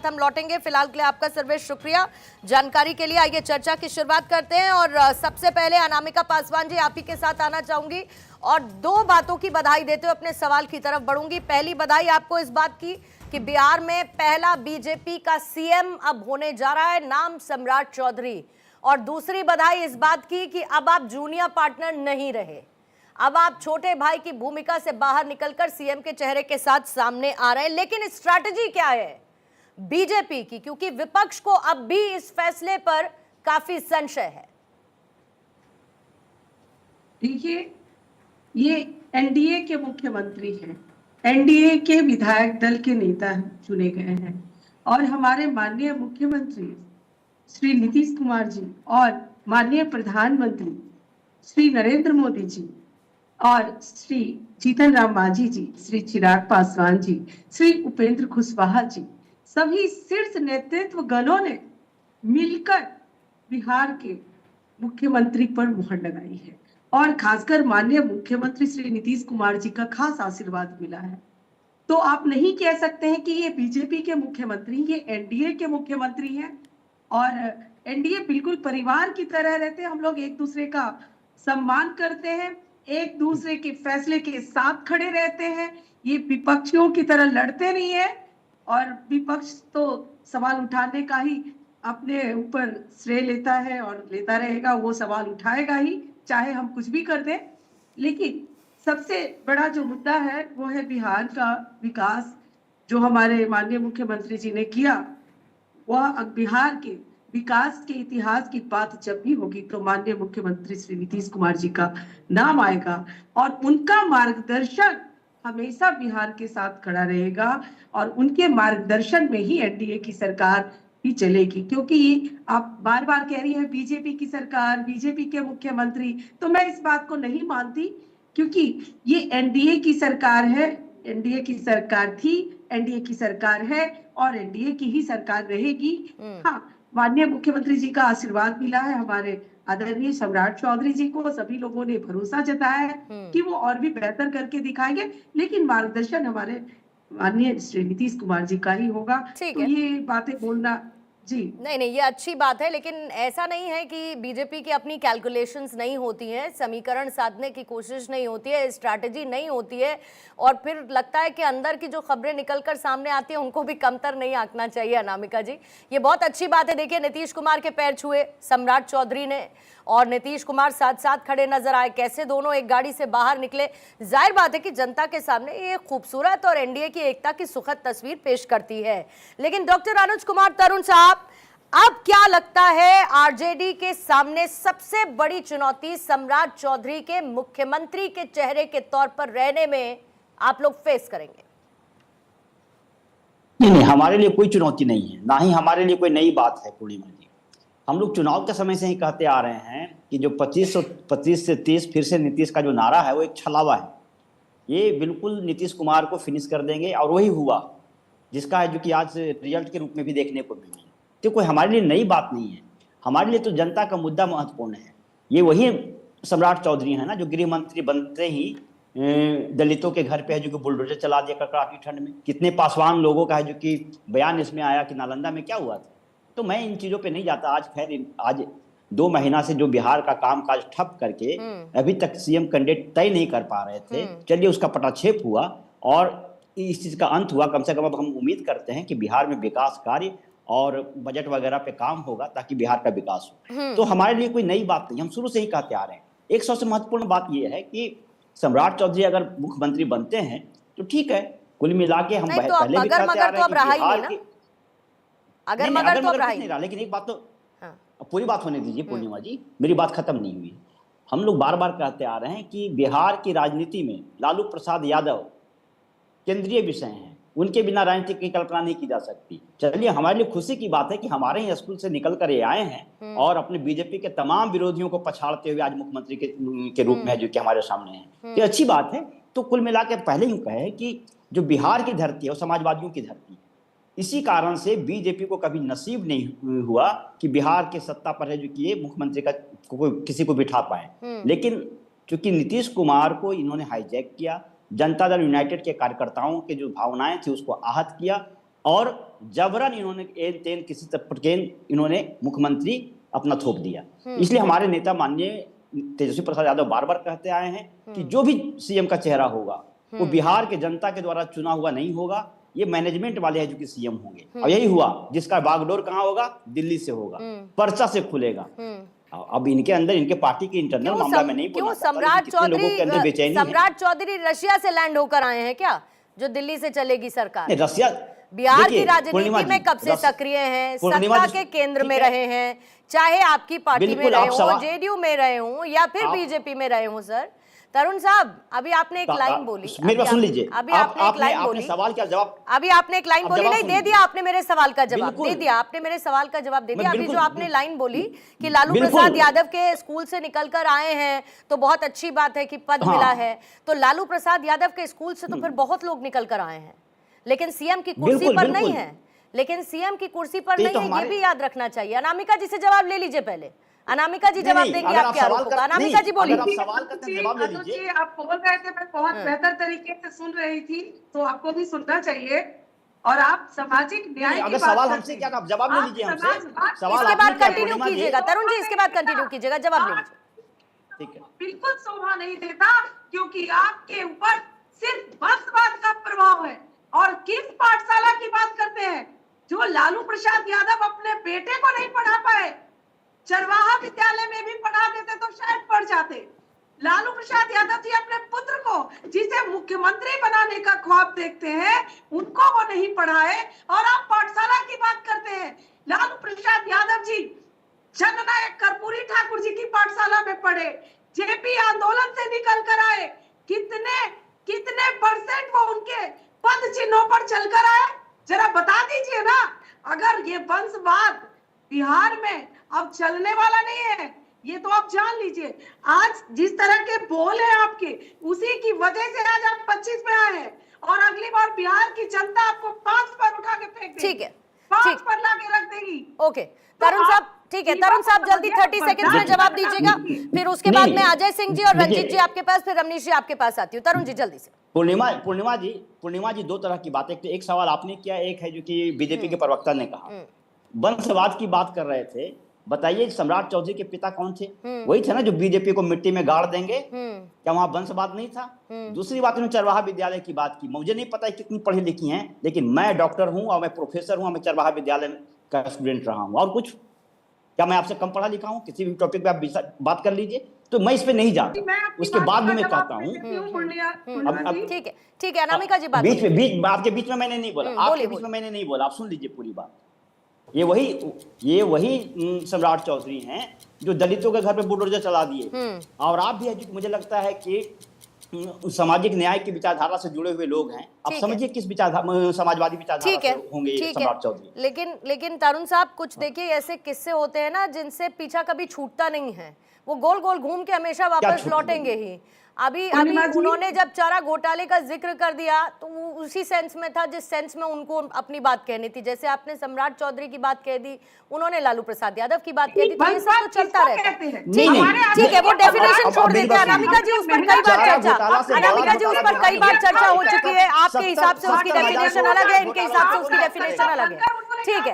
हम लौटेंगे। फिलहाल के लिए आपका सर्वेश शुक्रिया जानकारी के लिए। आइए चर्चा की शुरुआत करते हैं और सबसे पहले अनामिका पासवान जी, आप ही के साथ आना चाहूंगी और दो बातों की बधाई देते हुए अपने सवाल की तरफ बढ़ूंगी। पहली बधाई आपको इस बात की कि बिहार में पहला बीजेपी का सीएम अब होने जा रहा है, नाम सम्राट चौधरी। और दूसरी बधाई इस बात की कि अब आप जूनियर पार्टनर नहीं रहे, अब आप छोटे भाई की भूमिका से बाहर निकलकर सीएम के चेहरे के साथ सामने आ रहे हैं। लेकिन स्ट्रैटेजी क्या है बीजेपी की, क्योंकि विपक्ष को अब भी इस फैसले पर काफी संशय है। देखिए, ये एनडीए के मुख्यमंत्री हैं, एनडीए के विधायक दल के नेता चुने गए हैं और हमारे माननीय मुख्यमंत्री श्री नीतीश कुमार जी और माननीय प्रधानमंत्री श्री नरेंद्र मोदी जी और श्री जीतन राम मांझी जी, श्री चिराग पासवान जी, श्री उपेंद्र कुशवाहा जी, सभी शीर्ष नेतृत्व गणों ने मिलकर बिहार के मुख्यमंत्री पर मुहर लगाई है और खासकर माननीय मुख्यमंत्री श्री नीतीश कुमार जी का खास आशीर्वाद मिला है। तो आप नहीं कह सकते हैं कि ये बीजेपी के मुख्यमंत्री, ये एनडीए के मुख्यमंत्री हैं और एनडीए बिल्कुल परिवार की तरह रहते हैं। हम लोग एक दूसरे का सम्मान करते हैं, एक दूसरे के फैसले के साथ खड़े रहते हैं। ये विपक्षियों की तरह लड़ते नहीं है और विपक्ष तो सवाल उठाने का ही अपने ऊपर श्रेय लेता है और लेता रहेगा, वो सवाल उठाएगा ही चाहे हम कुछ भी कर दें। लेकिन सबसे बड़ा जो मुद्दा है वो है बिहार का विकास, जो हमारे माननीय मुख्यमंत्री जी ने किया। वह बिहार के विकास के इतिहास की बात जब भी होगी तो माननीय मुख्यमंत्री श्री नीतीश कुमार जी का नाम आएगा और उनका मार्गदर्शन हमेशा बिहार के साथ खड़ा रहेगा और उनके मार्गदर्शन में ही एनडीए की सरकार ही चलेगी। क्योंकि आप बार बार कह रही हैं बीजेपी की सरकार, बीजेपी के मुख्यमंत्री, तो मैं इस बात को नहीं मानती क्योंकि ये एनडीए की सरकार है, एनडीए की सरकार थी, एनडीए की सरकार है और एनडीए की ही सरकार रहेगी। हाँ, माननीय मुख्यमंत्री जी का आशीर्वाद मिला है, हमारे आदरणीय सम्राट चौधरी जी को सभी लोगों ने भरोसा जताया है कि वो और भी बेहतर करके दिखाएंगे, लेकिन मार्गदर्शन हमारे माननीय श्री नीतीश कुमार जी का ही होगा। तो ये बातें बोलना जी नहीं, ये अच्छी बात है, लेकिन ऐसा नहीं है कि बीजेपी की अपनी कैलकुलेशंस नहीं होती हैं, समीकरण साधने की कोशिश नहीं होती है, स्ट्रैटेजी नहीं होती है और फिर लगता है कि अंदर की जो खबरें निकलकर सामने आती हैं उनको भी कमतर नहीं आंकना चाहिए। अनामिका जी, ये बहुत अच्छी बात है। देखिए, नीतीश कुमार के पैर छुए सम्राट चौधरी ने और नीतीश कुमार साथ साथ खड़े नजर आए, कैसे दोनों एक गाड़ी से बाहर निकले। जाहिर बात है कि जनता के सामने ये खूबसूरत और एनडीए की एकता की सुखद तस्वीर पेश करती है। लेकिन डॉक्टर अनुज कुमार तरुण साहब, अब क्या लगता है आरजेडी के सामने सबसे बड़ी चुनौती सम्राट चौधरी के मुख्यमंत्री के चेहरे के तौर पर रहने में आप लोग फेस करेंगे? नहीं, हमारे लिए कोई चुनौती नहीं है, ना ही हमारे लिए कोई नई बात है पूर्णिमा जी। हम लोग चुनाव के समय से ही कहते आ रहे हैं कि जो 25 से 30 फिर से नीतीश का जो नारा है वो एक छलावा है। ये बिल्कुल नीतीश कुमार को फिनिश कर देंगे और वही हुआ, जिसका है जो कि आज रिजल्ट के रूप में भी देखने को मिली। तो कोई हमारे लिए नई बात नहीं है, हमारे लिए तो जनता का मुद्दा महत्वपूर्ण है। ये वही सम्राट चौधरी है ना जो गृह मंत्री बनते ही दलितों के घर पे है जो कि बुलडोजर चला दिया कड़कड़ाती ठंड में। कितने पासवान लोगों का है जो कि बयान इसमें आया कि नालंदा में क्या हुआ था। तो मैं इन चीज़ों पे नहीं जाता। आज खैर आज 2 महीना से जो बिहार का कामकाज ठप करके अभी तक सीएम कैंडिडेट तय नहीं कर पा रहे थे, चलिए उसका पटाक्षेप हुआ और इस चीज़ का अंत हुआ। कम से कम अब हम उम्मीद करते हैं कि बिहार में विकास कार्य और बजट वगैरह पे काम होगा ताकि बिहार का विकास हो। तो हमारे लिए कोई नई बात नहीं, हम शुरू से ही कहते आ रहे हैं। एक सबसे महत्वपूर्ण बात यह है कि सम्राट चौधरी अगर मुख्यमंत्री बनते हैं तो ठीक है, कुल मिला के हम पहले भी कहते आ रहे हैं कि अगर मगर तो नहीं रहा। लेकिन एक बात तो पूरी बात होने दीजिए पूर्णिमा जी, मेरी बात खत्म नहीं हुई। हम लोग बार बार कहते आ रहे हैं कि बिहार की राजनीति में लालू प्रसाद यादव केंद्रीय विषय हैं, उनके बिना राजनीति की कल्पना नहीं की जा सकती। चलिए, हमारे लिए खुशी की बात है कि हमारे ही स्कूल से निकल कर ये आए हैं और अपने बीजेपी के तमाम विरोधियों को पछाड़ते हुए आज मुख्यमंत्री के रूप में जो कि हमारे सामने है, ये अच्छी बात है। तो कुल मिला के पहले ही कहे कि जो बिहार की धरती है वो समाजवादियों की धरती है। इसी कारण से बीजेपी को कभी नसीब नहीं हुआ कि बिहार के सत्ता पर है जो कि ये मुख्यमंत्री का किसी को बिठा पाए। लेकिन चूंकि नीतीश कुमार को इन्होंने हाईजैक किया, जनता दल यूनाइटेड के कार्यकर्ताओं के जो भावनाएं थी उसको आहत किया और जबरन इन्होंने एन तेन किसी तपकेन इन्होंने मुख्यमंत्री अपना थोप दिया। इसलिए हमारे नेता माननीय तेजस्वी प्रसाद यादव बार बार कहते आए हैं कि जो भी सीएम का चेहरा होगा वो बिहार के जनता के द्वारा चुना हुआ नहीं होगा, ये मैनेजमेंट वाले हैं जो कि सीएम होंगे। और यही हुआ, जिसका बागडोर कहाँ होगा, दिल्ली से होगा, पर्चा से खुलेगा। अब इनके अंदर, इनके पार्टी के इंटरनल मामला में नहीं बोलना चाहता, क्यों सम्राट चौधरी रशिया से लैंड होकर आए हैं क्या, जो दिल्ली से चलेगी सरकार? रशिया बिहार की राजनीति में कब से सक्रिय हैं, सत्ता के केंद्र में रहे हैं, चाहे आपकी पार्टी में रहे हो, जेडीयू में रहे हो या फिर बीजेपी में रहे हो। सर तरुण साहब, अभी आपने एक लाइन बोली, मेरी बात सुन लीजिए। अभी आपने एक लाइन बोली, सवाल का जवाब, अभी आपने एक लाइन बोली, नहीं दे दिया आपने मेरे सवाल का जवाब दे दिया, आपने मेरे सवाल का जवाब दे दिया। अभी जो आपने लाइन बोली कि लालू प्रसाद यादव के स्कूल से निकलकर आए हैं तो बहुत अच्छी बात है कि पद मिला है, तो लालू प्रसाद यादव के स्कूल से तो फिर बहुत लोग निकल कर आए हैं, लेकिन सीएम की कुर्सी पर नहीं है, लेकिन सीएम की कुर्सी पर नहीं है, ये भी याद रखना चाहिए। अनामिका जी से जवाब ले लीजिए पहले, अनामिका जी जवाब देंगी आपके आरोपों का। अनामिका जी बोलिए। आप बोल रहे थे, मैं बहुत बेहतर तरीके से सुन रही थी, तो आपको भी सुनना चाहिए। और आप सामाजिक न्याय की सवाल हमसे क्या, आप जवाब ले लीजिए हमसे। सवाल इसके बाद कंटिन्यू कीजिएगा तरुण जी, इसके बाद कंटिन्यू कीजिएगा, जवाब ले लीजिए। ठीक है। बिल्कुल शोभा नहीं देता, क्योंकि आपके ऊपर सिर्फ वंशवाद का प्रभाव है। और किस पाठशाला की बात करते हैं जो लालू प्रसाद यादव अपने बेटे को नहीं पढ़ा पाए? चरवाहा विद्यालय में भी पढ़ा देते तो शायद पढ़ जाते। लालू प्रसाद यादव जी अपने पुत्र को, जिसे मुख्यमंत्री बनाने का ख्वाब देखते हैं, उनको वो नहीं पढ़ाए, और आप पाठशाला की बात करते हैं। लालू प्रसाद यादव जी जननायक कर्पूरी ठाकुर जी की पाठशाला में पढ़े, जेपी आंदोलन से निकल कर आए, कितने परसेंट वो उनके पद चिन्हों पर चलकर आए, जरा बता दीजिए ना। अगर ये वंशवाद बिहार में अब चलने वाला नहीं है, ये तो आप जान लीजिए। आज जिस तरह के बोल है आपके, उसी की वजह से आज आप 25 पे आए हैं, और अगली बार बिहार की जनता आपको 5 पर उठा के फेंक देगी। ठीक है, 5 पर ला के रख देगी। ओके तरुण साहब, ठीक है तरुण साहब, जल्दी 30 सेकंड में जवाब दीजिएगा, फिर उसके बाद में अजय सिंह जी और रंजीत जी आपके पास, फिर रमनीश जी आपके पास आती हूँ। तरुण जी जल्दी से। पूर्णिमा जी दो तरह की बात है। एक सवाल आपने किया, एक है जो कि बीजेपी के प्रवक्ता ने कहा, वंशवाद की बात कर रहे थे। बताइए सम्राट चौधरी के पिता कौन थे? वही थे ना जो बीजेपी को मिट्टी में गाड़ देंगे। क्या वहां वंशवाद नहीं था? दूसरी बात, उन्होंने चरवाहा विद्यालय की बात की। मुझे नहीं पता कितनी पढ़ी लिखी हैं, लेकिन मैं डॉक्टर हूं और मैं प्रोफेसर हूं, मैं चरवाहा विद्यालय का स्टूडेंट रहा हूं। और कुछ क्या मैं आपसे कम पढ़ा लिखा हूं? किसी भी टॉपिक पे आप बात कर लीजिए, तो मैं इस पे नहीं जाता। उसके बाद भी मैं कहता हूँ, ठीक है अनामिका जी बात, आपके बीच में मैंने नहीं बोला, आपके बीच में मैंने नहीं बोला, आप सुन लीजिए पूरी बात। ये वही सम्राट चौधरी हैं जो दलितों के घर पे बुलडोजर चला दिए। और आप भी, मुझे लगता है कि सामाजिक न्याय की विचारधारा से जुड़े हुए लोग हैं। आप समझिए किस समाजवादी विचारधारा से होंगे सम्राट चौधरी। लेकिन तरुण साहब, कुछ देखिए ऐसे किस्से होते हैं ना जिनसे पीछा कभी छूटता नहीं है, वो गोल गोल घूम के हमेशा वापस लौटेंगे ही। अभी उन्होंने जब चारा घोटाले का जिक्र कर दिया तो उसी सेंस में था जिस सेंस में उनको अपनी बात कहनी थी। जैसे आपने सम्राट चौधरी की बात कह दी, उन्होंने लालू प्रसाद यादव की बात कह दी, तो ये सब तो चलता रहता है। ठीक है, वो डेफिनेशन छोड़ देते हैं। अनामिका जी उस पर कई बार चर्चा हो चुकी है। आपके हिसाब से उसकी डेफिनेशन अलग है, इनके हिसाब से उसकी डेफिनेशन अलग है। ठीक है।